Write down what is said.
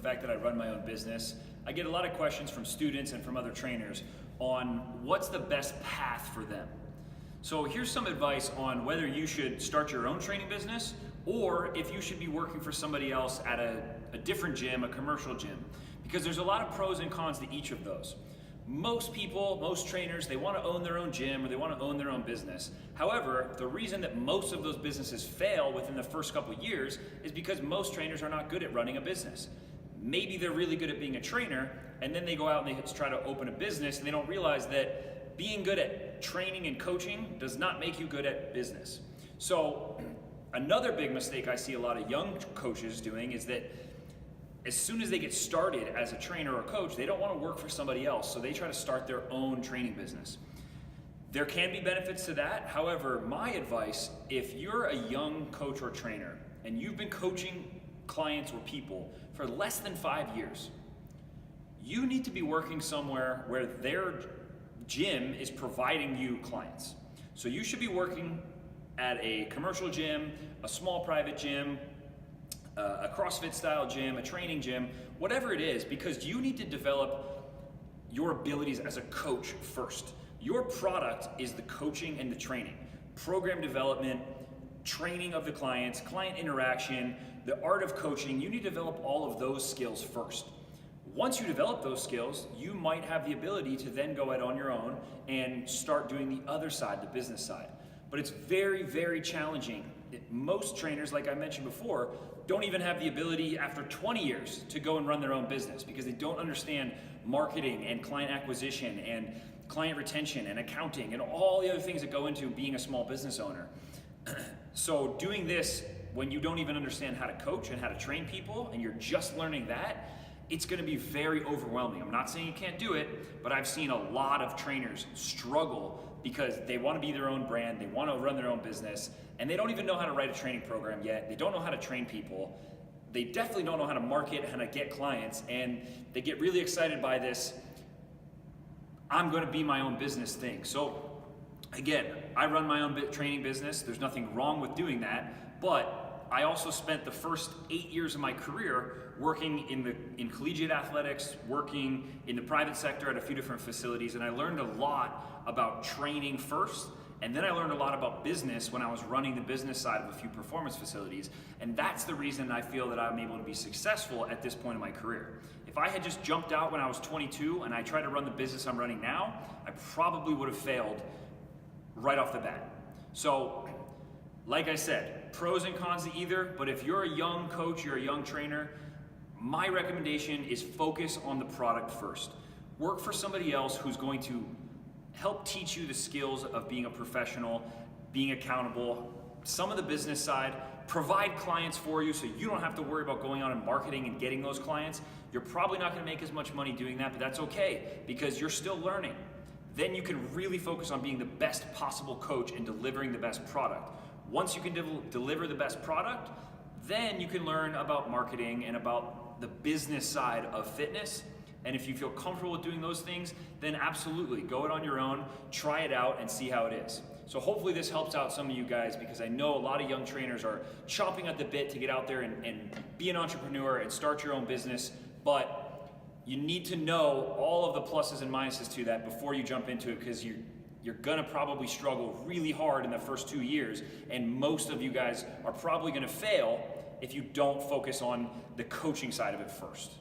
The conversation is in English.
fact that I run my own business, I get a lot of questions from students and from other trainers on what's the best path for them. So here's some advice on whether you should start your own training business or if you should be working for somebody else at a different gym, a commercial gym, because there's a lot of pros and cons to each of those. Most people, most trainers, they want to own their own gym or they want to own their own business. However, the reason that most of those businesses fail within the first couple of years is because most trainers are not good at running a business. Maybe they're really good at being a trainer, and then they go out and they try to open a business and they don't realize that being good at training and coaching does not make you good at business. So another big mistake I see a lot of young coaches doing is that as soon as they get started as a trainer or coach, they don't want to work for somebody else, so they try to start their own training business. There can be benefits to that. However, my advice, if you're a young coach or trainer and you've been coaching clients or people for less than 5 years, you need to be working somewhere where their gym is providing you clients. So you should be working at a commercial gym, a small private gym, a CrossFit style gym, a training gym, whatever it is, because you need to develop your abilities as a coach first. Your product is the coaching and the training, program development, training of the clients, client interaction, the art of coaching. You need to develop all of those skills first. Once you develop those skills, you might have the ability to then go out on your own and start doing the other side, the business side. But it's very, very challenging. Most trainers, like I mentioned before, don't even have the ability after 20 years to go and run their own business because they don't understand marketing and client acquisition and client retention and accounting and all the other things that go into being a small business owner. So doing this when you don't even understand how to coach and how to train people and you're just learning that, it's going to be very overwhelming. I'm not saying you can't do it, but I've seen a lot of trainers struggle because they want to be their own brand, they want to run their own business, and they don't even know how to write a training program yet. They don't know how to train people. They definitely don't know how to market, how to get clients, and they get really excited by this, I'm going to be my own business thing. So again, I run my own training business. There's nothing wrong with doing that, but I also spent the first 8 years of my career working in collegiate athletics, working in the private sector at a few different facilities, and I learned a lot about training first, and then I learned a lot about business when I was running the business side of a few performance facilities, and that's the reason I feel that I'm able to be successful at this point in my career. If I had just jumped out when I was 22 and I tried to run the business I'm running now, I probably would have failed right off the bat. So, like I said, pros and cons to either, but if you're a young coach, you're a young trainer, my recommendation is focus on the product first. Work for somebody else who's going to help teach you the skills of being a professional, being accountable, some of the business side, provide clients for you so you don't have to worry about going out and marketing and getting those clients. You're probably not going to make as much money doing that, but that's okay because you're still learning. Then you can really focus on being the best possible coach and delivering the best product. Once you can deliver the best product, then you can learn about marketing and about the business side of fitness. And if you feel comfortable with doing those things, then absolutely go it on your own, try it out and see how it is. So hopefully this helps out some of you guys because I know a lot of young trainers are chomping at the bit to get out there and be an entrepreneur and start your own business, but you need to know all of the pluses and minuses to that before you jump into it because you're gonna probably struggle really hard in the first 2 years, and most of you guys are probably gonna fail if you don't focus on the coaching side of it first.